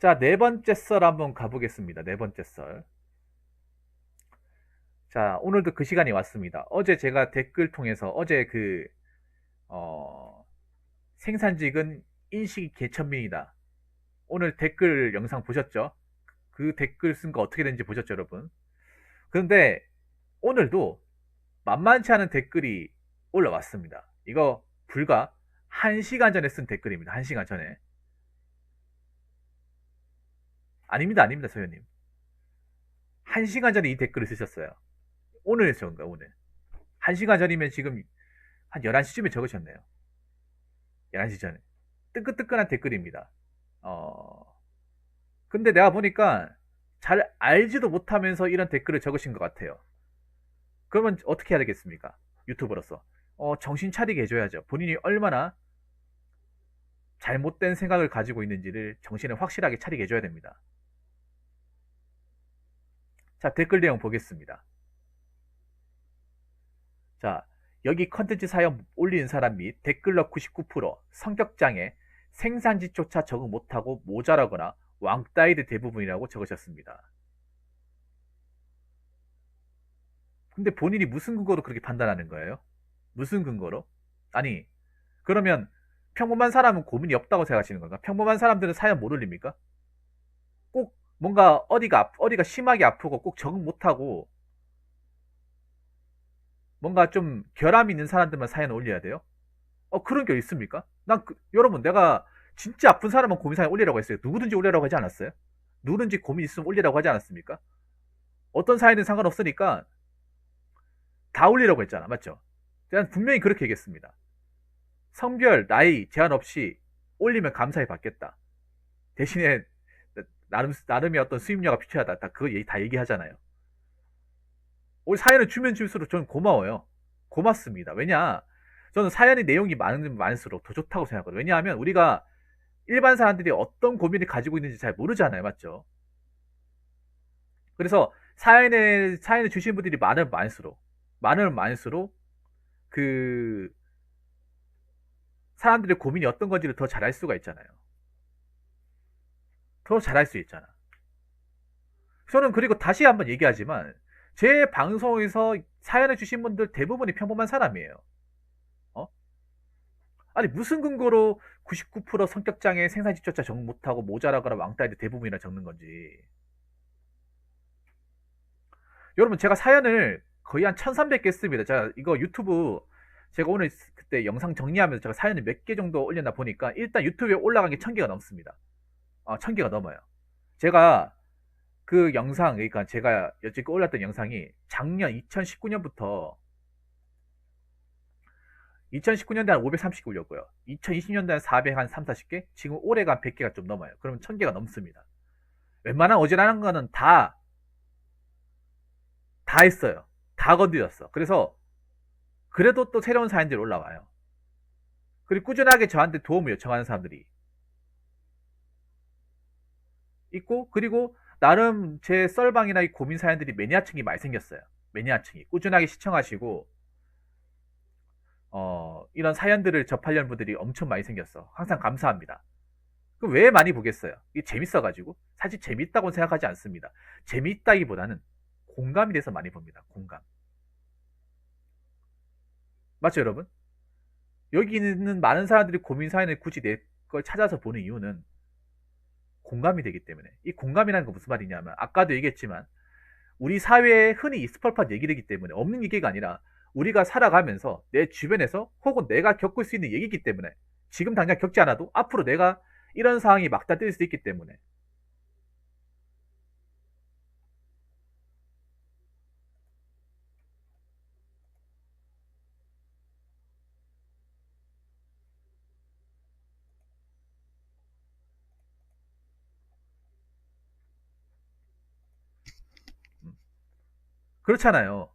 자, 네 번째 썰 한번 가보겠습니다. 네 번째 썰. 자, 오늘도 그 시간이 왔습니다. 어제 제가 댓글 통해서 어제 어, 생산직은 인식이 개천민이다. 오늘 댓글 영상 보셨죠? 그 댓글 쓴 거 어떻게 된지 보셨죠, 여러분? 그런데 오늘도 만만치 않은 댓글이 올라왔습니다. 이거 불과 1시간 전에 쓴 댓글입니다. 1시간 전에. 아닙니다, 아닙니다, 소연님. 1시간 전에 이 댓글을 쓰셨어요. 오늘 쓴 거예요, 오늘. 1시간 전이면 지금 한 11시쯤에 적으셨네요. 11시 전에. 뜨끈뜨끈한 댓글입니다. 어, 근데 내가 보니까 잘 알지도 못하면서 이런 댓글을 적으신 것 같아요. 그러면 어떻게 해야 되겠습니까? 유튜버로서. 정신 차리게 해줘야죠. 본인이 얼마나 잘못된 생각을 가지고 있는지를 정신을 확실하게 차리게 해줘야 됩니다. 자, 댓글 내용 보겠습니다. 자, 여기 컨텐츠 사연 올리는 사람 및 댓글러 99% 성격장애, 생산지조차 적응 못하고 모자라거나 왕따이들 대부분이라고 적으셨습니다. 근데 본인이 무슨 근거로 그렇게 판단하는 거예요? 무슨 근거로? 아니, 그러면 평범한 사람은 고민이 없다고 생각하시는 건가? 평범한 사람들은 사연 못 올립니까? 꼭 뭔가 어디가 심하게 아프고 꼭 적응 못하고 뭔가 좀 결함 있는 사람들만 사연 올려야 돼요? 그런 게 있습니까? 여러분, 내가 진짜 아픈 사람은 고민 사연 올리라고 했어요. 누구든지 올리라고 하지 않았어요? 누구든지 고민 있으면 올리라고 하지 않았습니까? 어떤 사연은 상관없으니까 다 올리라고 했잖아. 맞죠? 제가 분명히 그렇게 얘기했습니다. 성별, 나이 제한 없이 올리면 감사히 받겠다. 대신에 나름의 어떤 수입료가 필요하다. 다 얘기하잖아요. 우리 사연을 주면 줄수록 저는 고마워요. 고맙습니다. 왜냐? 저는 사연의 내용이 많으면 많을수록 더 좋다고 생각하거든요. 왜냐하면 우리가 일반 사람들이 어떤 고민을 가지고 있는지 잘 모르잖아요. 맞죠? 그래서 사연을 주신 분들이 많으면 많을수록 그 사람들의 고민이 어떤 건지를 더 잘 알 수가 있잖아요. 더 잘할 수 있잖아. 저는 그리고 다시 한번 얘기하지만 제 방송에서 사연을 주신 분들 대부분이 평범한 사람이에요. 어? 아니 무슨 근거로 99% 성격장애 생산지조차 적응 못하고 모자라거나 왕따이들 대부분이라 적는 건지. 여러분 제가 사연을 거의 한 1300개 씁니다. 제가 이거 유튜브 제가 오늘 그때 영상 정리하면서 제가 사연을 몇 개 정도 올렸나 보니까 일단 유튜브에 올라간 게 1000개가 넘습니다. 1000개가 넘어요. 제가 그 영상, 그러니까 제가 여태껏 올렸던 영상이 작년 2019년부터 2019년도에 한 530개 올렸고요. 2020년도에 한 400, 한 3, 40개? 지금 올해가 한 100개가 좀 넘어요. 그러면 1000개가 넘습니다. 웬만한 어지간한 거는 다 했어요. 다 건드렸어. 그래서 그래도 또 새로운 사연들이 올라와요. 그리고 꾸준하게 저한테 도움을 요청하는 사람들이 있고, 그리고 나름 제 썰방이나 이 고민 사연들이 매니아층이 많이 생겼어요. 매니아층이 꾸준하게 시청하시고 이런 사연들을 접하려는 분들이 엄청 많이 생겼어. 항상 감사합니다. 그럼 왜 많이 보겠어요? 이게 재밌어가지고? 사실 재밌다고 생각하지 않습니다. 재밌다기보다는 공감이 돼서 많이 봅니다. 공감. 맞죠, 여러분? 여기 있는 많은 사람들이 고민 사연을 굳이 내 걸 찾아서 보는 이유는 공감이 되기 때문에. 이 공감이라는 건 무슨 말이냐면, 아까도 얘기했지만, 우리 사회에 흔히 있을 법한 얘기이기 때문에, 없는 얘기가 아니라, 우리가 살아가면서 내 주변에서 혹은 내가 겪을 수 있는 얘기이기 때문에, 지금 당장 겪지 않아도 앞으로 내가 이런 상황이 막다뜰 수 있기 때문에. 음, 그렇잖아요.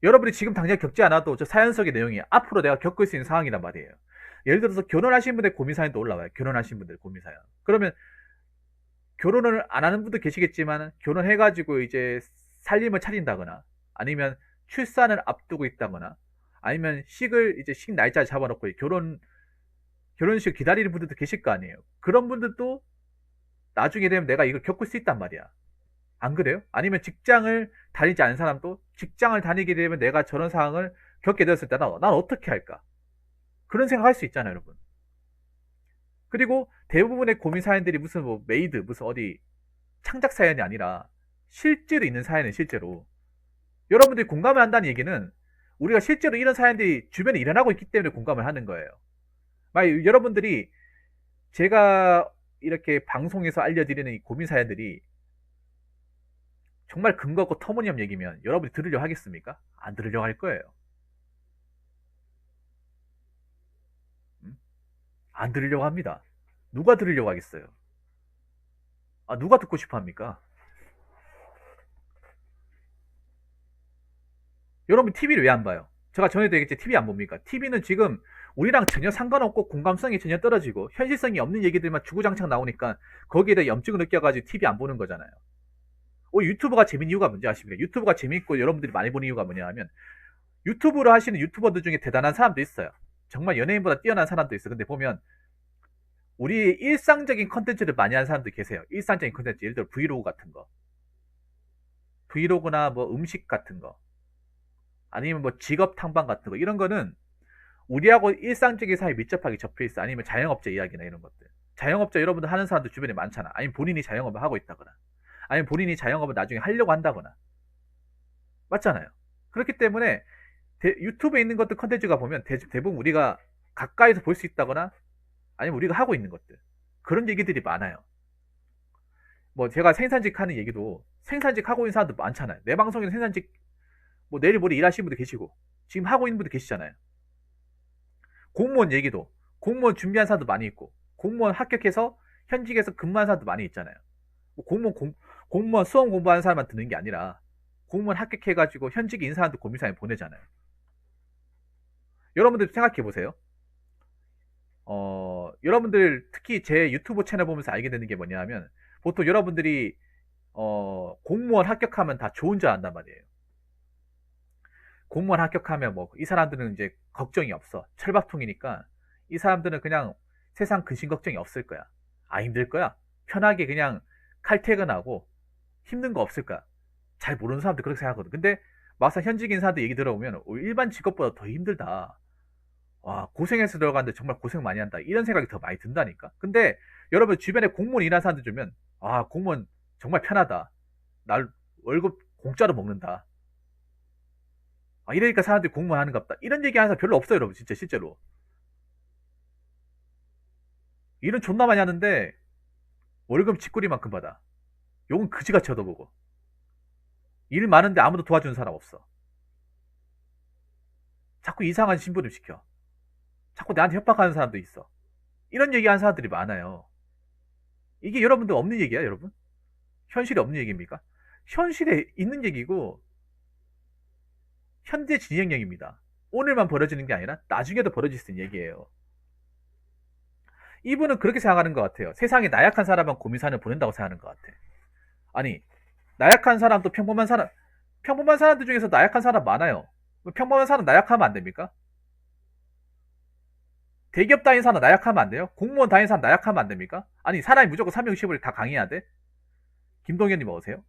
여러분이 지금 당장 겪지 않아도 저 사연 속의 내용이 앞으로 내가 겪을 수 있는 상황이란 말이에요. 예를 들어서 결혼하신 분들 고민 사연도 올라와요. 결혼하신 분들 고민 사연. 그러면 결혼을 안 하는 분도 계시겠지만 결혼해가지고 이제 살림을 차린다거나 아니면 출산을 앞두고 있다거나 아니면 식 날짜 잡아놓고 결혼식 기다리는 분들도 계실 거 아니에요. 그런 분들도 나중에 되면 내가 이걸 겪을 수 있단 말이야. 안 그래요? 아니면 직장을 다니지 않은 사람도 직장을 다니게 되면 내가 저런 상황을 겪게 되었을 때 난 어떻게 할까? 그런 생각 할 수 있잖아요, 여러분. 그리고 대부분의 고민 사연들이 무슨 뭐 메이드, 무슨 어디 창작 사연이 아니라 실제로 있는 사연은 실제로 여러분들이 공감을 한다는 얘기는 우리가 실제로 이런 사연들이 주변에 일어나고 있기 때문에 공감을 하는 거예요. 만약 여러분들이 제가 이렇게 방송에서 알려드리는 이 고민 사연들이 정말 근거 없고 터무니없는 얘기면 여러분이 들으려고 하겠습니까? 안 들으려고 할 거예요. 음? 안 들으려고 합니다. 누가 들으려고 하겠어요? 아, 누가 듣고 싶어 합니까? 여러분 TV를 왜 안 봐요? 제가 전에도 얘기했지 TV 안 봅니까? TV는 지금 우리랑 전혀 상관없고 공감성이 전혀 떨어지고 현실성이 없는 얘기들만 주구장창 나오니까 거기에 대해 염증을 느껴가지고 TV 안 보는 거잖아요. 유튜브가 재밌는 이유가 뭔지 아십니까? 유튜브가 재밌고 여러분들이 많이 보는 이유가 뭐냐 하면 유튜브를 하시는 유튜버들 중에 대단한 사람도 있어요. 정말 연예인보다 뛰어난 사람도 있어요. 근데 보면 우리 일상적인 컨텐츠를 많이 하는 사람도 계세요. 일상적인 컨텐츠, 예를 들어 브이로그 같은 거, 브이로그나 뭐 음식 같은 거, 아니면 뭐 직업 탐방 같은 거, 이런 거는 우리하고 일상적인 사회에 밀접하게 접해 있어. 아니면 자영업자 이야기나 이런 것들. 자영업자 여러분들 하는 사람들 주변에 많잖아. 아니면 본인이 자영업을 하고 있다거나, 아니면 본인이 자영업을 나중에 하려고 한다거나, 맞잖아요. 그렇기 때문에 유튜브에 있는 것들 컨텐츠가 보면 대부분 우리가 가까이서 볼 수 있다거나 아니면 우리가 하고 있는 것들, 그런 얘기들이 많아요. 뭐 제가 생산직 하는 얘기도 생산직 하고 있는 사람도 많잖아요. 내 방송에는 생산직 뭐 내일 모레 일하시는 분도 계시고 지금 하고 있는 분도 계시잖아요. 공무원 얘기도 공무원 준비한 사람도 많이 있고 공무원 합격해서 현직에서 근무한 사람도 많이 있잖아요. 뭐 공무원 수험 공부하는 사람만 듣는 게 아니라 공무원 합격해가지고 현직에 있는 사람도 고민상에 보내잖아요. 여러분들 생각해 보세요. 여러분들 특히 제 유튜브 채널 보면서 알게 되는 게 뭐냐 하면 보통 여러분들이 공무원 합격하면 다 좋은 줄 안단 말이에요. 공무원 합격하면 뭐 이 사람들은 이제 걱정이 없어. 철밥통이니까 이 사람들은 그냥 세상 근심 걱정이 없을 거야. 아, 힘들 거야. 편하게 그냥 칼퇴근하고 힘든 거 없을 거야. 잘 모르는 사람들 그렇게 생각하거든. 근데 막상 현직 인사들 얘기 들어보면 일반 직업보다 더 힘들다. 와, 고생해서 들어가는데 정말 고생 많이 한다. 이런 생각이 더 많이 든다니까. 근데 여러분 주변에 공무원 일하는 사람들 주면 아, 공무원 정말 편하다. 날 월급 공짜로 먹는다. 아, 이러니까 사람들이 공무원 하는갑다. 이런 얘기 하는 사람 별로 없어요, 여러분. 진짜 실제로. 일은 존나 많이 하는데 월급 쥐꼬리만큼 받아. 욕은 그지같이 얻어보고. 일 많은데 아무도 도와주는 사람 없어. 자꾸 이상한 신부름 시켜. 자꾸 나한테 협박하는 사람도 있어. 이런 얘기하는 사람들이 많아요. 이게 여러분들 없는 얘기야, 여러분? 현실에 없는 얘기입니까? 현실에 있는 얘기고 현재 진행형입니다. 오늘만 벌어지는 게 아니라 나중에도 벌어질 수 있는 얘기예요. 이분은 그렇게 생각하는 것 같아요. 세상에 나약한 사람만 고민사연을 보낸다고 생각하는 것 같아. 아니, 나약한 사람도 평범한 사람들 중에서 나약한 사람 많아요. 평범한 사람 나약하면 안 됩니까? 대기업 다닌 사람 나약하면 안 돼요? 공무원 다닌 사람 나약하면 안 됩니까? 아니, 사람이 무조건 360을 다 강해야 돼? 김동현님 어떠세요?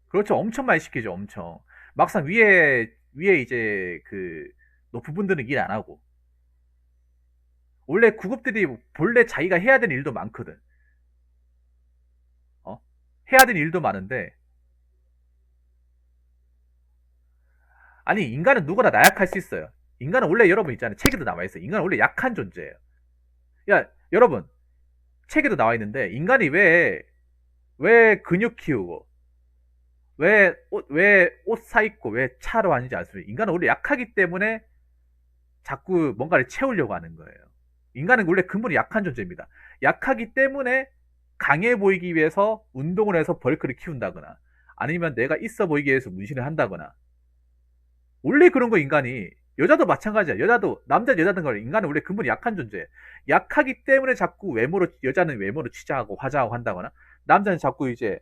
그렇죠. 엄청 많이 시키죠, 엄청. 막상 위에 이제 그 높은 분들은 일 안 하고. 원래 구급들이 본래 자기가 해야 되는 일도 많거든. 어? 해야 되는 일도 많은데, 아니, 인간은 누구나 나약할 수 있어요. 인간은 원래 여러분 있잖아요. 책에도 나와 있어요. 인간은 원래 약한 존재예요. 야, 여러분, 책에도 나와 있는데, 인간이 왜 근육 키우고, 왜 옷 사 입고, 왜 차로 하는지 아십니까? 인간은 원래 약하기 때문에 자꾸 뭔가를 채우려고 하는 거예요. 인간은 원래 근본이 약한 존재입니다. 약하기 때문에 강해 보이기 위해서 운동을 해서 벌크를 키운다거나, 아니면 내가 있어 보이기 위해서 문신을 한다거나, 원래 그런 거 인간이. 여자도 마찬가지야. 남자 여자든 간에 인간은 원래 근본이 약한 존재. 약하기 때문에 자꾸 여자는 외모로 치자하고 화장하고 한다거나, 남자는 자꾸 이제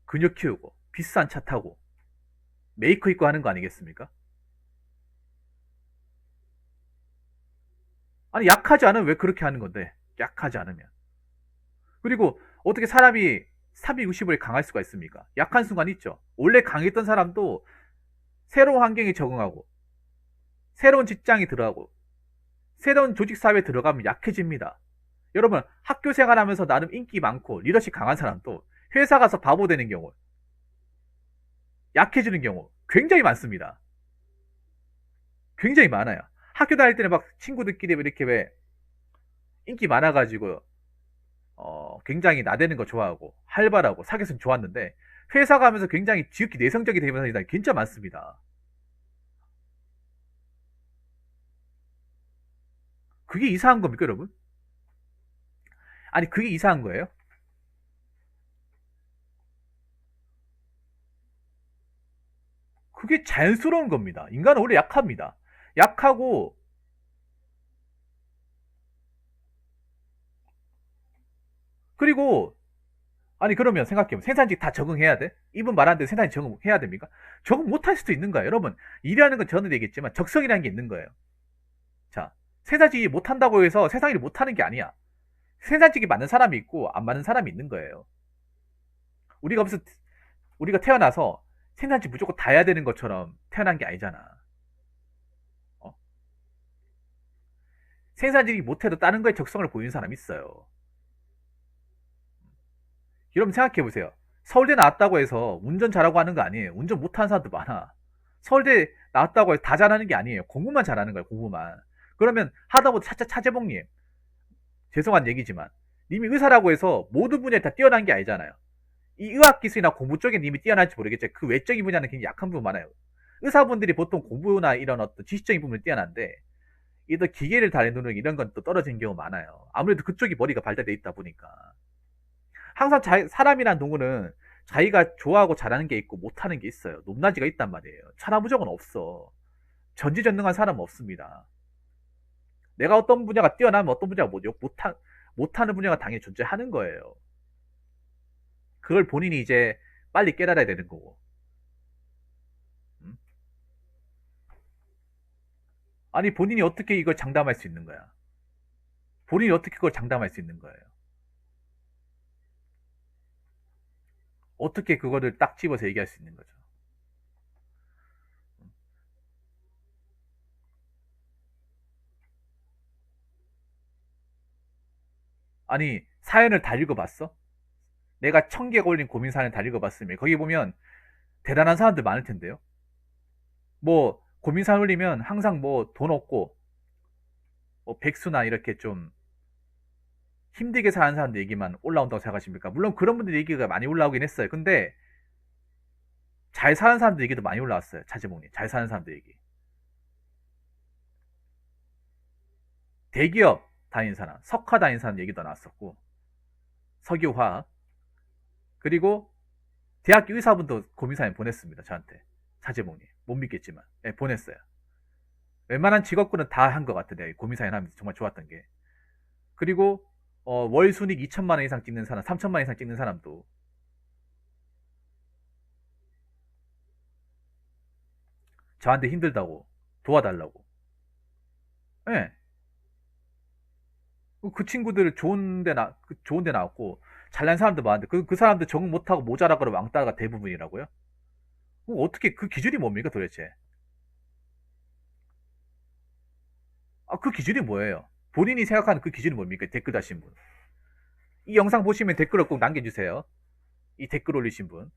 근육 키우고 비싼 차 타고 메이커 입고 하는 거 아니겠습니까? 아니, 약하지 않으면 왜 그렇게 하는 건데? 약하지 않으면. 그리고 어떻게 사람이 360을 강할 수가 있습니까? 약한 순간 있죠. 원래 강했던 사람도 새로운 환경에 적응하고, 새로운 직장에 들어가고, 새로운 조직사회에 들어가면 약해집니다. 여러분, 학교 생활하면서 나름 인기 많고 리더십 강한 사람도 회사 가서 바보 되는 경우, 약해지는 경우 굉장히 많습니다. 굉장히 많아요. 학교 다닐 때는 막 친구들끼리 이렇게 왜 인기 많아가지고 굉장히 나대는 거 좋아하고 활발하고 사귀었으면 좋았는데, 회사 가면서 굉장히 지극히 내성적이 되는 사람이 진짜 많습니다. 그게 이상한 겁니까, 여러분? 아니, 그게 이상한 거예요? 그게 자연스러운 겁니다. 인간은 원래 약합니다. 약하고, 그리고, 아니, 그러면 생각해보면 생산직 다 적응해야 돼? 이분 말한 대로 생산직 적응해야 됩니까? 적응 못할 수도 있는 거예요. 여러분, 일이라는 건 저는 얘기했지만 적성이라는 게 있는 거예요. 자, 생산직이 못한다고 해서 세상 일을 못하는 게 아니야. 생산직이 맞는 사람이 있고 안 맞는 사람이 있는 거예요. 우리가 무슨 우리가 태어나서 생산직 무조건 다 해야 되는 것처럼 태어난 게 아니잖아. 어? 생산직이 못해도 다른 거에 적성을 보이는 사람이 있어요. 여러분 생각해 보세요. 서울대 나왔다고 해서 운전 잘하고 하는 거 아니에요. 운전 못하는 사람도 많아. 서울대 나왔다고 해서 다 잘하는 게 아니에요. 공부만 잘하는 거예요. 공부만. 그러면 하다못해 차재봉님, 죄송한 얘기지만 님이 의사라고 해서 모든 분야에 다 뛰어난 게 아니잖아요. 이 의학기술이나 공부 쪽에 님이 뛰어날지 모르겠지만 그 외적인 분야는 굉장히 약한 부분 많아요. 의사분들이 보통 공부나 이런 어떤 지식적인 부분을 뛰어난데, 이또 기계를 다루는 이런 건 또 떨어지는 경우 많아요. 아무래도 그쪽이 머리가 발달돼 있다 보니까. 항상 사람이란 동물은 자기가 좋아하고 잘하는 게 있고 못하는 게 있어요. 높낮이가 있단 말이에요. 천하무적은 없어. 전지전능한 사람은 없습니다. 내가 어떤 분야가 뛰어나면 어떤 분야가 못하는 분야가 당연히 존재하는 거예요. 그걸 본인이 이제 빨리 깨달아야 되는 거고. 음? 아니, 본인이 어떻게 이걸 장담할 수 있는 거야? 본인이 어떻게 그걸 장담할 수 있는 거예요? 어떻게 그거를 딱 집어서 얘기할 수 있는 거죠? 아니, 사연을 다 읽어봤어? 내가 1000개 걸린 고민 사연 다 읽어봤으면 거기 보면 대단한 사람들 많을 텐데요. 뭐 고민 사연 올리면 항상 뭐 돈 없고 뭐 백수나 이렇게 좀 힘들게 사는 사람들 얘기만 올라온다고 생각하십니까? 물론 그런 분들 얘기가 많이 올라오긴 했어요. 근데 잘 사는 사람들 얘기도 많이 올라왔어요. 차재봉님, 잘 사는 사람들 얘기. 대기업 다닌 사람, 석화 다닌 사람 얘기도 나왔었고, 석유화학, 그리고 대학교 의사분도 고민사연 보냈습니다. 저한테. 차재봉님, 못 믿겠지만 보냈어요. 웬만한 직업군은 다 한 것 같은데, 고민사연 하면서 정말 좋았던 게. 그리고 월 순익 2천만 원 이상 찍는 사람, 3천만 원 이상 찍는 사람도 저한테 힘들다고 도와달라고. 예. 그 친구들 좋은데 나왔고, 잘난 사람도 많은데, 그 사람들 적응 못하고 모자라거나 왕따가 대부분이라고요? 어떻게, 그 기준이 뭡니까, 도대체? 아, 그 기준이 뭐예요? 본인이 생각하는 그 기준이 뭡니까? 댓글 다신 분. 이 영상 보시면 댓글을 꼭 남겨주세요. 이 댓글 올리신 분.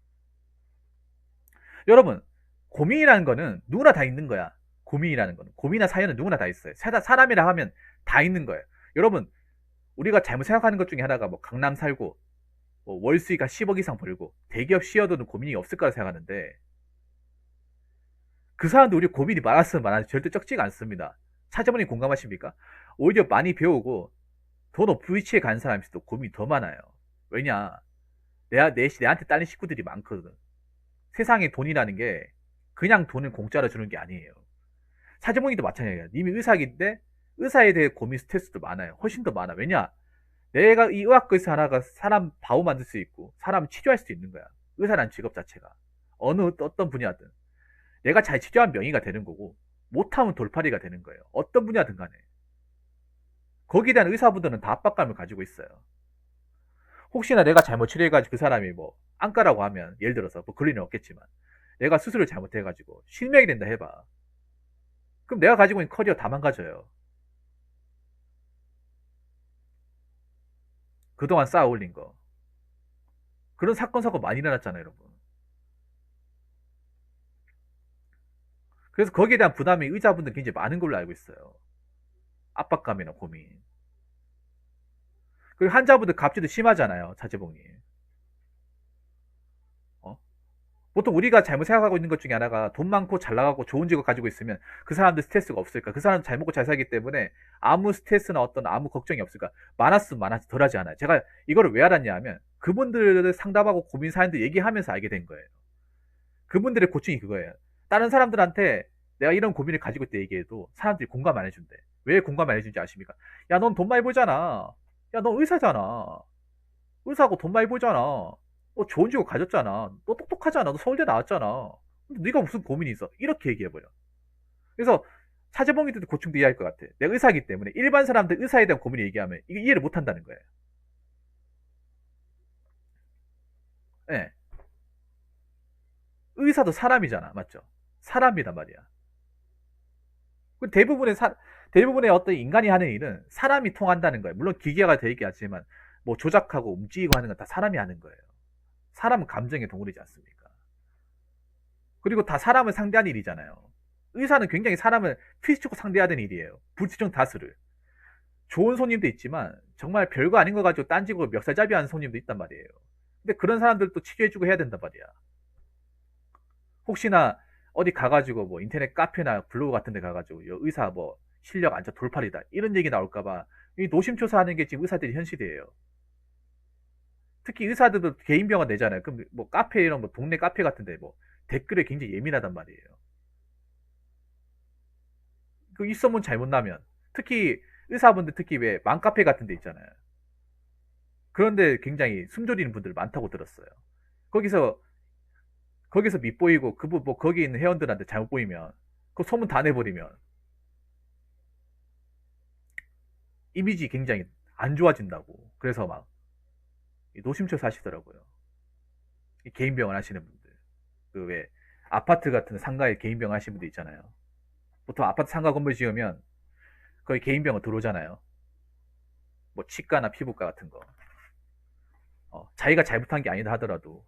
여러분, 고민이라는 거는 누구나 다 있는 거야. 고민이라는 거는. 고민이나 사연은 누구나 다 있어요. 사람이라 하면 다 있는 거예요. 여러분, 우리가 잘못 생각하는 것 중에 하나가 뭐 강남 살고, 뭐 월수익 한 10억 이상 벌고, 대기업 CEO들은 고민이 없을 거라 생각하는데, 그 사람도 우리 고민이 많았으면 많아서 절대 적지가 않습니다. 차저분이 공감하십니까? 오히려 많이 배우고 더 높은 위치에 간 사람일수록 고민이 더 많아요. 왜냐? 내한테 딸린 식구들이 많거든. 세상에 돈이라는 게 그냥 돈을 공짜로 주는 게 아니에요. 사제모니도 마찬가지예요. 님이 의사인데 의사에 대해 고민 스트레스도 많아요. 훨씬 더 많아. 왜냐? 내가 이 의학과에서 하나가 사람 바우 만들 수 있고 사람 치료할 수 있는 거야. 의사라는 직업 자체가. 어떤 분야든. 내가 잘 치료한 명의가 되는 거고 못하면 돌팔이가 되는 거예요. 어떤 분야든 간에. 거기에 대한 의사분들은 다 압박감을 가지고 있어요. 혹시나 내가 잘못 치료해가지고 그 사람이 뭐 안과라고 하면 예를 들어서 뭐 그럴 일은 없겠지만 내가 수술을 잘못해가지고 실명이 된다 해봐. 그럼 내가 가지고 있는 커리어 다 망가져요. 그동안 쌓아 올린 거. 그런 사건 사고 많이 일어났잖아요, 여러분. 그래서 거기에 대한 부담이 의사분들 굉장히 많은 걸로 알고 있어요. 압박감이나 고민. 그리고 환자분들 갑질도 심하잖아요, 자재봉님. 어? 보통 우리가 잘못 생각하고 있는 것 중에 하나가 돈 많고 잘 나가고 좋은 직업 가지고 있으면 그 사람들 스트레스가 없을까? 그 사람 잘 먹고 잘 살기 때문에 아무 스트레스나 어떤 아무 걱정이 없을까? 많았으면 많았지 덜하지 않아요. 제가 이거를 왜 알았냐 하면 그분들을 상담하고 고민 사연들 얘기하면서 알게 된 거예요. 그분들의 고충이 그거예요. 다른 사람들한테 내가 이런 고민을 가지고 있다 얘기해도 사람들이 공감 안 해준대. 왜 공감 안 해준지 아십니까? 야, 넌 돈 많이 벌잖아. 야, 넌 의사잖아. 의사하고 돈 많이 벌잖아. 좋은 직업 가졌잖아. 너 똑똑하잖아. 너 서울대 나왔잖아. 근데 네가 무슨 고민이 있어? 이렇게 얘기해버려. 그래서 사제봉이들도 고충도 이해할 것 같아. 내가 의사이기 때문에 일반 사람들 의사에 대한 고민을 얘기하면 이거 이해를 못 한다는 거예요. 예. 의사도 사람이잖아. 맞죠? 사람이란 말이야. 대부분의 어떤 인간이 하는 일은 사람이 통한다는 거예요. 물론 기계가 되긴 하지만 뭐 조작하고 움직이고 하는 건 다 사람이 하는 거예요. 사람은 감정의 동물이지 않습니까? 그리고 다 사람을 상대하는 일이잖아요. 의사는 굉장히 사람을 피시고 상대해야 되는 일이에요. 불특정 다수를. 좋은 손님도 있지만 정말 별거 아닌 거 가지고 딴지고 멱살잡이 하는 손님도 있단 말이에요. 근데 그런 사람들도 치료해주고 해야 된단 말이야. 혹시나 어디 가가지고 뭐 인터넷 카페나 블로그 같은 데 가가지고 의사 뭐 실력 안좋 돌팔이다 이런 얘기 나올까봐 이 노심초사하는 게 지금 의사들이 현실이에요. 특히 의사들도 개인 병원 내잖아요. 그럼 뭐 카페 이런 뭐 동네 카페 같은데 뭐 댓글에 굉장히 예민하단 말이에요. 그 입소문 잘못 나면 특히 의사분들 특히 왜 맘카페 같은 데 있잖아요. 그런데 굉장히 숨조리는 분들 많다고 들었어요. 거기서 거기서 밉보이고 그분 뭐 거기 있는 회원들한테 잘못 보이면 그 소문 다 내버리면 이미지 굉장히 안 좋아진다고. 그래서 막 노심초사 하시더라고요. 개인 병원 하시는 분들. 그 왜 아파트 같은 상가에 개인 병원 하시는 분들 있잖아요. 보통 아파트 상가 건물 지으면 거의 개인 병원 들어오잖아요. 뭐 치과나 피부과 같은 거. 자기가 잘못한 게 아니다 하더라도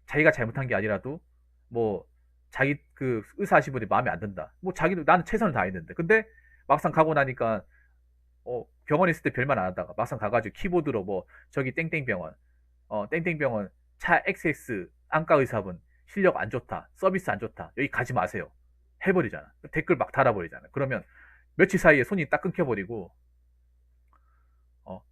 자기가 잘못한 게 아니라도 뭐 자기 그 의사 하신 분이 마음에 안 든다. 뭐 자기도 나는 최선을 다했는데 근데 막상 가고 나니까 병원에 있을 때 별말 안 하다가 막상 가가지고 키보드로 뭐 저기 땡땡병원 땡땡병원 차 XX 안과 의사분 실력 안 좋다 서비스 안 좋다 여기 가지 마세요 해버리잖아. 댓글 막 달아버리잖아. 그러면 며칠 사이에 손이 딱 끊겨버리고 어,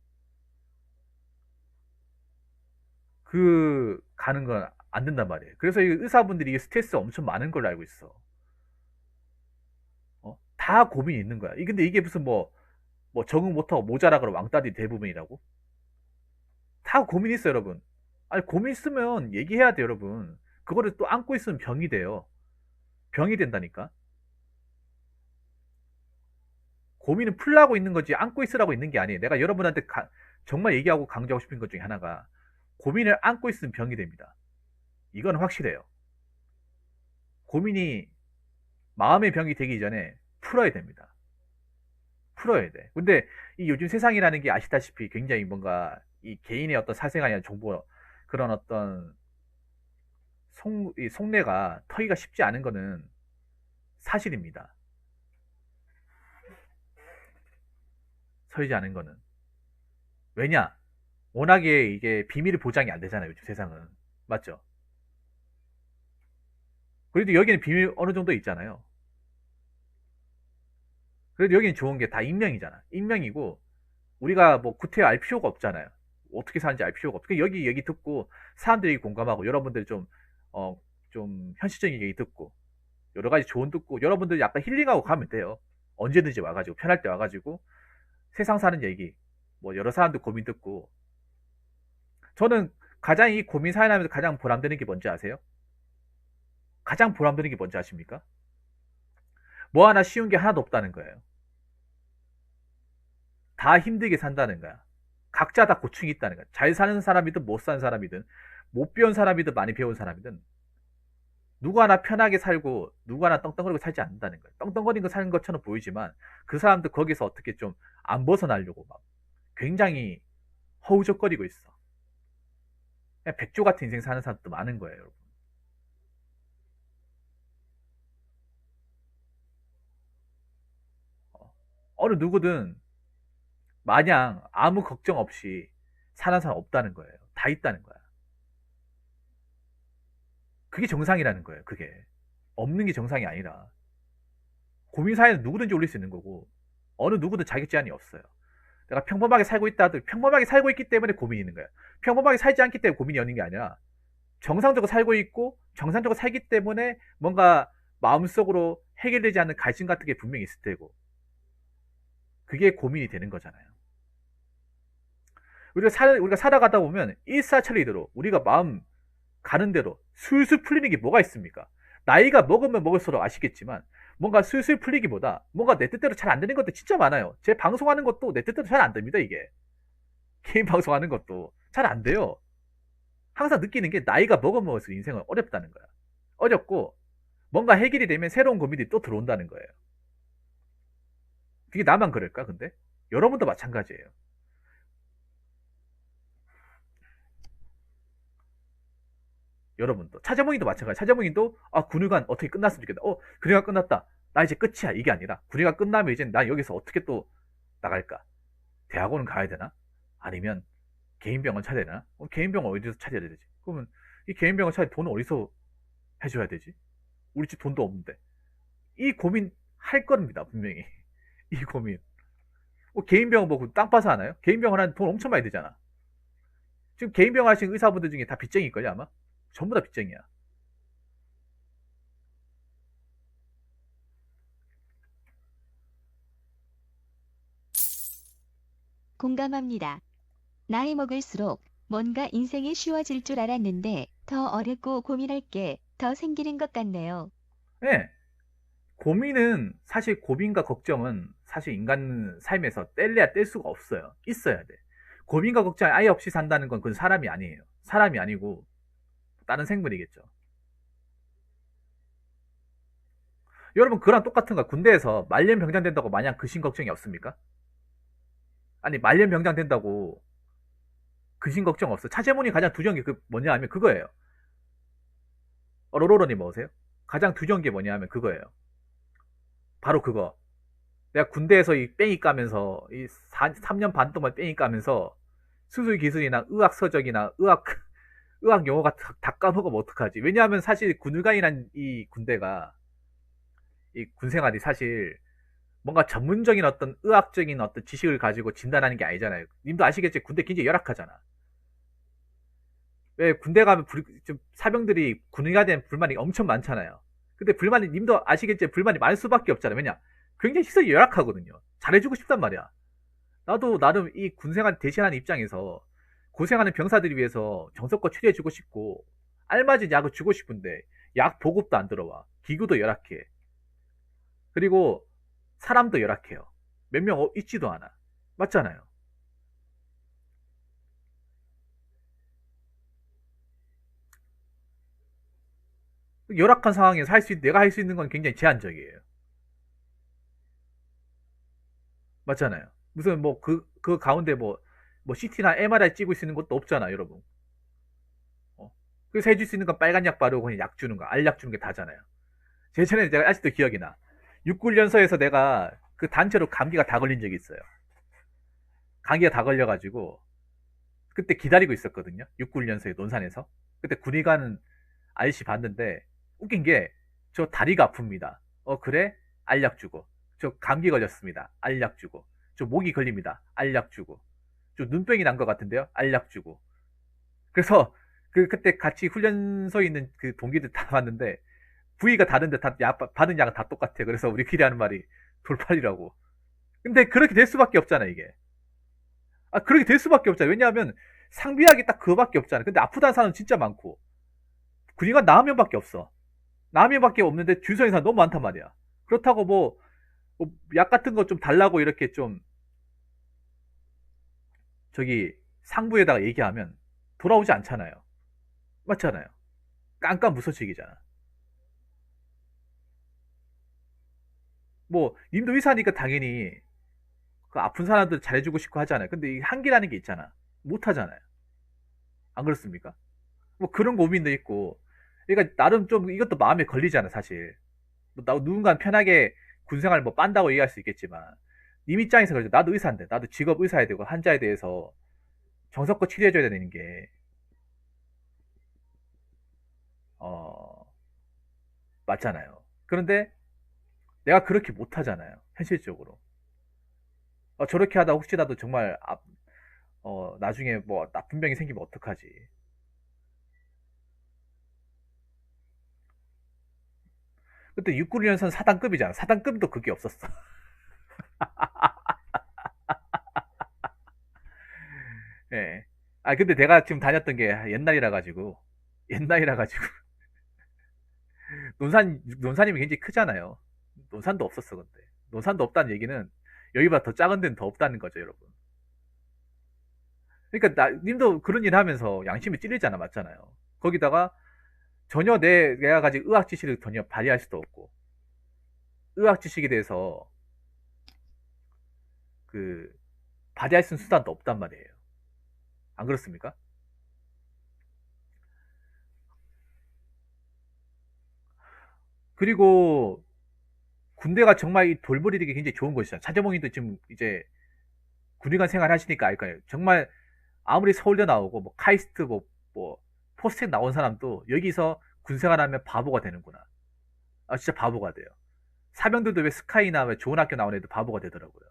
그 가는 건 안 된단 말이에요. 그래서 이 의사분들이 스트레스 엄청 많은 걸로 알고 있어. 다 고민이 있는 거야. 근데 이게 무슨 뭐 적응 못하고 모자라 그러 왕따들이 대부분이라고? 다 고민 있어요, 여러분. 아니 고민 있으면 얘기해야 돼, 여러분. 그거를 또 안고 있으면 병이 돼요. 병이 된다니까. 고민은 풀라고 있는 거지 안고 있으라고 있는 게 아니에요. 내가 여러분한테 정말 얘기하고 강조하고 싶은 것 중에 하나가 고민을 안고 있으면 병이 됩니다. 이건 확실해요. 고민이 마음의 병이 되기 전에 풀어야 됩니다. 풀어야 돼. 근데 이 요즘 세상이라는 게 아시다시피 굉장히 뭔가 이 개인의 어떤 사생활이나 정보 그런 어떤 이 속내가 터기가 쉽지 않은 거는 사실입니다. 서지 않은 거는. 왜냐? 워낙에 이게 비밀 보장이 안 되잖아요. 요즘 세상은. 맞죠? 그래도 여기는 비밀 어느 정도 있잖아요. 그래도 여기는 좋은 게 다 익명이잖아. 익명이고 우리가 뭐 구태여 알 필요가 없잖아요. 어떻게 사는지 알 필요가 없고 여기 얘기 듣고 사람들이 공감하고 여러분들 좀 현실적인 얘기 듣고 여러 가지 조언 듣고 여러분들 약간 힐링하고 가면 돼요. 언제든지 와가지고 편할 때 와가지고 세상 사는 얘기 뭐 여러 사람들 고민 듣고 저는 가장 이 고민 사연하면서 가장 보람되는 게 뭔지 아세요? 가장 보람되는 게 뭔지 아십니까? 뭐 하나 쉬운 게 하나도 없다는 거예요. 다 힘들게 산다는 거야. 각자 다 고충이 있다는 거야. 잘 사는 사람이든 못 사는 사람이든 못 배운 사람이든 많이 배운 사람이든 누구 하나 편하게 살고 누구 하나 떵떵거리고 살지 않는다는 거야. 떵떵거리고 사는 것처럼 보이지만 그 사람들 거기서 어떻게 좀 안 벗어나려고 막 굉장히 허우적거리고 있어. 그냥 백조 같은 인생 사는 사람도 많은 거예요, 여러분. 어느 누구든 마냥 아무 걱정 없이 사는 사람 없다는 거예요. 다 있다는 거야. 그게 정상이라는 거예요, 그게. 없는 게 정상이 아니라. 고민 사회는 누구든지 올릴 수 있는 거고, 어느 누구든 자격 제한이 없어요. 내가 평범하게 살고 있다 하더라도 평범하게 살고 있기 때문에 고민이 있는 거야. 평범하게 살지 않기 때문에 고민이 있는 게 아니라, 정상적으로 살고 있고, 정상적으로 살기 때문에 뭔가 마음속으로 해결되지 않는 갈증 같은 게 분명히 있을 테고, 그게 고민이 되는 거잖아요. 우리가 살아가다 보면 일사천리대로 우리가 마음 가는 대로 술술 풀리는 게 뭐가 있습니까? 나이가 먹으면 먹을수록 아시겠지만 뭔가 술술 풀리기보다 뭔가 내 뜻대로 잘 안 되는 것도 진짜 많아요. 제 방송하는 것도 내 뜻대로 잘 안 됩니다, 이게. 개인 방송하는 것도 잘 안 돼요. 항상 느끼는 게 나이가 먹으면 먹을수록 인생은 어렵다는 거야. 어렵고 뭔가 해결이 되면 새로운 고민이 또 들어온다는 거예요. 그게 나만 그럴까, 근데? 여러분도 마찬가지예요. 여러분도. 차재봉이도 마찬가지. 차재봉이도, 아, 군의관 어떻게 끝났으면 좋겠다. 군의관 끝났다. 나 이제 끝이야. 이게 아니라, 군의관 끝나면 이제 나 여기서 어떻게 또 나갈까? 대학원은 가야 되나? 아니면 개인병원 찾아야 되나? 개인병원 어디서 찾아야 되지? 그러면 이 개인병원 찾아 돈은 어디서 해줘야 되지? 우리 집 돈도 없는데. 이 고민 할 겁니다, 분명히. 이 고민. 개인병원 보고 땅 파서 하나요? 개인병원 하는 돈 엄청 많이 들잖아. 지금 개인병원 하시는 의사분들 중에 다 빚쟁이일걸요, 아마? 전부 다 빚쟁이야. 공감합니다. 나이 먹을수록 뭔가 인생이 쉬워질 줄 알았는데 더 어렵고 고민할 게 더 생기는 것 같네요. 네. 고민은 사실 고민과 걱정은 사실 인간 삶에서 뗄래야 뗄 수가 없어요. 있어야 돼. 고민과 걱정이 아예 없이 산다는 건 그건 사람이 아니에요. 사람이 아니고 다른 생물이겠죠. 여러분 그랑 똑같은 거 군대에서 말년병장 된다고 마냥 근심 걱정이 없습니까? 아니 말년병장 된다고 근심 걱정 없어. 차재문이 가장 두려운 게 뭐냐 하면 그거예요. 로로로님 뭐세요? 가장 두려운 게 뭐냐 하면 그거예요. 바로 그거. 내가 군대에서 이 뺑이 까면서 이 3년 반 동안 뺑이 까면서 수술 기술이나 의학 서적이나 의학 용어가 다 까먹으면 어떡하지? 왜냐하면 사실 군의관이란 이 군대가 이 군생활이 사실 뭔가 전문적인 어떤 의학적인 어떤 지식을 가지고 진단하는 게 아니잖아요. 님도 아시겠지? 군대 굉장히 열악하잖아. 왜 군대 가면 좀 사병들이 군의관에 대한 불만이 엄청 많잖아요. 근데 불만이 님도 아시겠지? 불만이 많을 수밖에 없잖아요. 왜냐? 굉장히 시설이 열악하거든요. 잘해주고 싶단 말이야. 나도 나름 이 군생활 대신하는 입장에서 고생하는 병사들을 위해서 정성껏 치료해주고 싶고 알맞은 약을 주고 싶은데 약 보급도 안 들어와. 기구도 열악해. 그리고 사람도 열악해요. 몇 명 있지도 않아. 맞잖아요. 열악한 상황에서 내가 할 수 있는 건 굉장히 제한적이에요. 맞잖아요. 무슨 뭐 그 가운데 뭐 CT나 MRI 찍을 수 있는 것도 없잖아, 여러분. 그래서 해줄 수 있는 건 빨간 약 바르고 그냥 약 주는 거, 알약 주는 게 다잖아요. 예전에 내가 아직도 기억이 나. 육군련소에서 내가 그 단체로 감기가 다 걸린 적이 있어요. 감기가 다 걸려가지고 그때 기다리고 있었거든요. 육군련소의 논산에서. 그때 군의관 아저씨 봤는데 웃긴 게 저 다리가 아픕니다. 그래? 알약 주고. 저 감기 걸렸습니다. 알약 주고. 저 목이 걸립니다. 알약 주고. 저 눈병이 난 것 같은데요. 알약 주고. 그래서 그때 같이 훈련소에 있는 그 동기들 다 봤는데 부위가 다른데 다 받은 약은 다 똑같아. 그래서 우리끼리 하는 말이 돌팔이라고. 근데 그렇게 될 수밖에 없잖아, 이게. 그렇게 될 수밖에 없잖아. 왜냐하면 상비약이 딱 그거밖에 없잖아. 근데 아프다는 사람은 진짜 많고. 군의관 나 한 명밖에 없어. 나 한 명밖에 없는데 줄 서는 사람 너무 많단 말이야. 그렇다고 약 같은 거 좀 달라고 이렇게 좀 저기 상부에다가 얘기하면 돌아오지 않잖아요. 맞잖아요. 깜깜 무소식이잖아. 뭐 님도 의사니까 당연히 그 아픈 사람들 잘해주고 싶고 하잖아요. 근데 이 한계라는 게 있잖아. 못 하잖아요. 안 그렇습니까? 뭐 그런 고민도 있고. 그러니까 나름 좀 이것도 마음에 걸리잖아, 사실. 뭐 누군가는 편하게 군생활 뭐 빤다고 얘기할 수 있겠지만 님 입장에서 그러죠. 나도 의사인데, 나도 직업 의사야 되고 환자에 대해서 정성껏 치료해줘야 되는 게 어, 맞잖아요. 그런데 내가 그렇게 못 하잖아요, 현실적으로. 저렇게 하다 혹시라도 정말 나중에 뭐 나쁜 병이 생기면 어떡하지? 그때 696년선 사단급이잖아. 사단급도 그게 없었어. 예. 아, 근데 내가 지금 다녔던 게 옛날이라 가지고, 논산이면 굉장히 크잖아요. 논산도 없었어, 근데. 논산도 없다는 얘기는 여기보다 더 작은 데는 더 없다는 거죠, 여러분. 그러니까, 님도 그런 일 하면서 양심이 찔리잖아, 맞잖아요. 거기다가 전혀 내가 가진 의학 지식을 전혀 발휘할 수도 없고, 의학 지식에 대해서 그, 발휘할 수 있는 수단도 없단 말이에요. 안 그렇습니까? 그리고 군대가 정말 이 돌보리되기 굉장히 좋은 곳이잖아. 차재봉이도 지금 이제 군의관 생활 하시니까 알 거예요. 정말 아무리 서울대 나오고 뭐 카이스트 뭐 포스텍 나온 사람도 여기서 군 생활하면 바보가 되는구나. 아 진짜 바보가 돼요. 사병들도 왜 스카이나 왜 좋은 학교 나온 애도 바보가 되더라고요.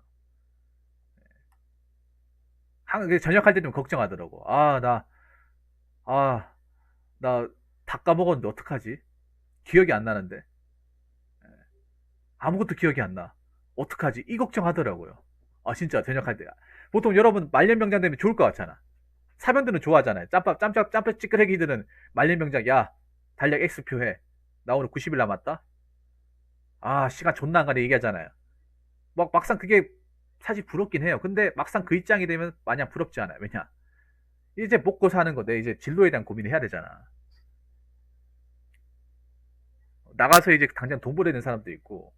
전역할 때 좀 걱정하더라고. 아, 나 다 까먹었는데 어떡하지? 기억이 안 나는데. 아무것도 기억이 안 나. 어떡하지? 이 걱정하더라고요. 아, 진짜 전역할 때. 보통 여러분 말년병장 되면 좋을 것 같잖아. 사병들은 좋아하잖아요. 짬밥 찌끄레기들은 말년병장, 야, 달력 X표 해. 나 오늘 90일 남았다? 아, 시간 존나 안 가네 얘기하잖아요. 막상 그게 사실 부럽긴 해요. 근데 막상 그 입장이 되면 마냥 부럽지 않아요. 왜냐? 이제 먹고 사는 건데 이제 진로에 대한 고민을 해야 되잖아. 나가서 이제 당장 돈 벌어야 되는 사람도 있고,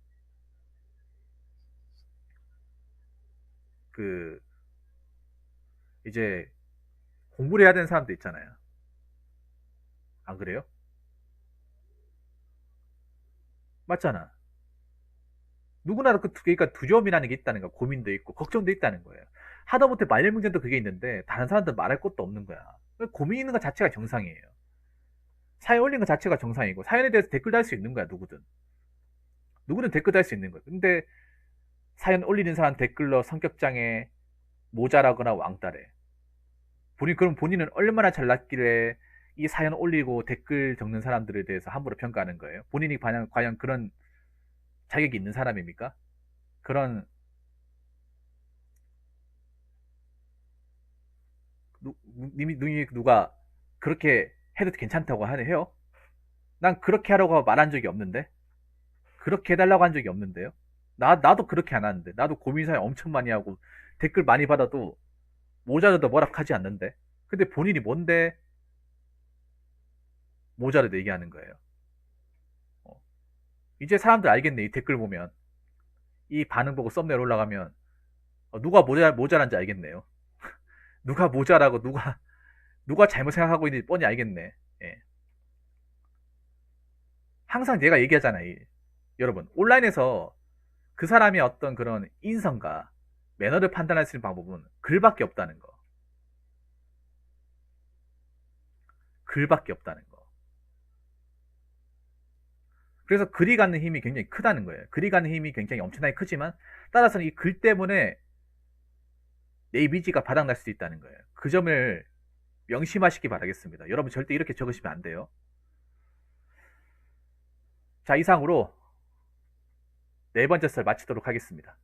그, 이제 공부를 해야 되는 사람도 있잖아요. 안 그래요? 맞잖아. 누구나 그러니까 두려움이라는 게 있다는 거야. 고민도 있고 걱정도 있다는 거예요. 하다못해 말년병장도 그게 있는데 다른 사람들 말할 것도 없는 거야. 고민 있는 것 자체가 정상이에요. 사연 올린 것 자체가 정상이고 사연에 대해서 댓글 달 수 있는 거야. 누구든 댓글 달 수 있는 거야. 근데 사연 올리는 사람 댓글로 성격장애 모자라거나 왕따래. 그럼 본인은 얼마나 잘났길래 이 사연 올리고 댓글 적는 사람들에 대해서 함부로 평가하는 거예요. 본인이 과연 그런 자격이 있는 사람입니까? 그런 님이 누가 그렇게 해도 괜찮다고 해요? 난 그렇게 하라고 말한 적이 없는데? 그렇게 해달라고 한 적이 없는데요? 나도 그렇게 안 하는데. 나도 고민사연 엄청 많이 하고 댓글 많이 받아도 모자라도 뭐락하지 않는데? 근데 본인이 뭔데 모자라도 얘기하는 거예요? 어. 이제 사람들 알겠네. 이 댓글 보면. 이 반응 보고 썸네일 올라가면 누가 모자란지 알겠네요. 누가 모자라고 누가 잘못 생각하고 있는지 뻔히 알겠네. 예. 항상 내가 얘기하잖아요. 여러분, 온라인에서 그 사람의 어떤 그런 인성과 매너를 판단할 수 있는 방법은 글밖에 없다는 거. 글밖에 없다는 거. 그래서 글이 갖는 힘이 굉장히 크다는 거예요. 글이 갖는 힘이 굉장히 엄청나게 크지만 따라서는 이 글 때문에 내 이미지가 바닥날 수도 있다는 거예요. 그 점을 명심하시기 바라겠습니다. 여러분 절대 이렇게 적으시면 안 돼요. 자, 이상으로 네 번째 썰 마치도록 하겠습니다.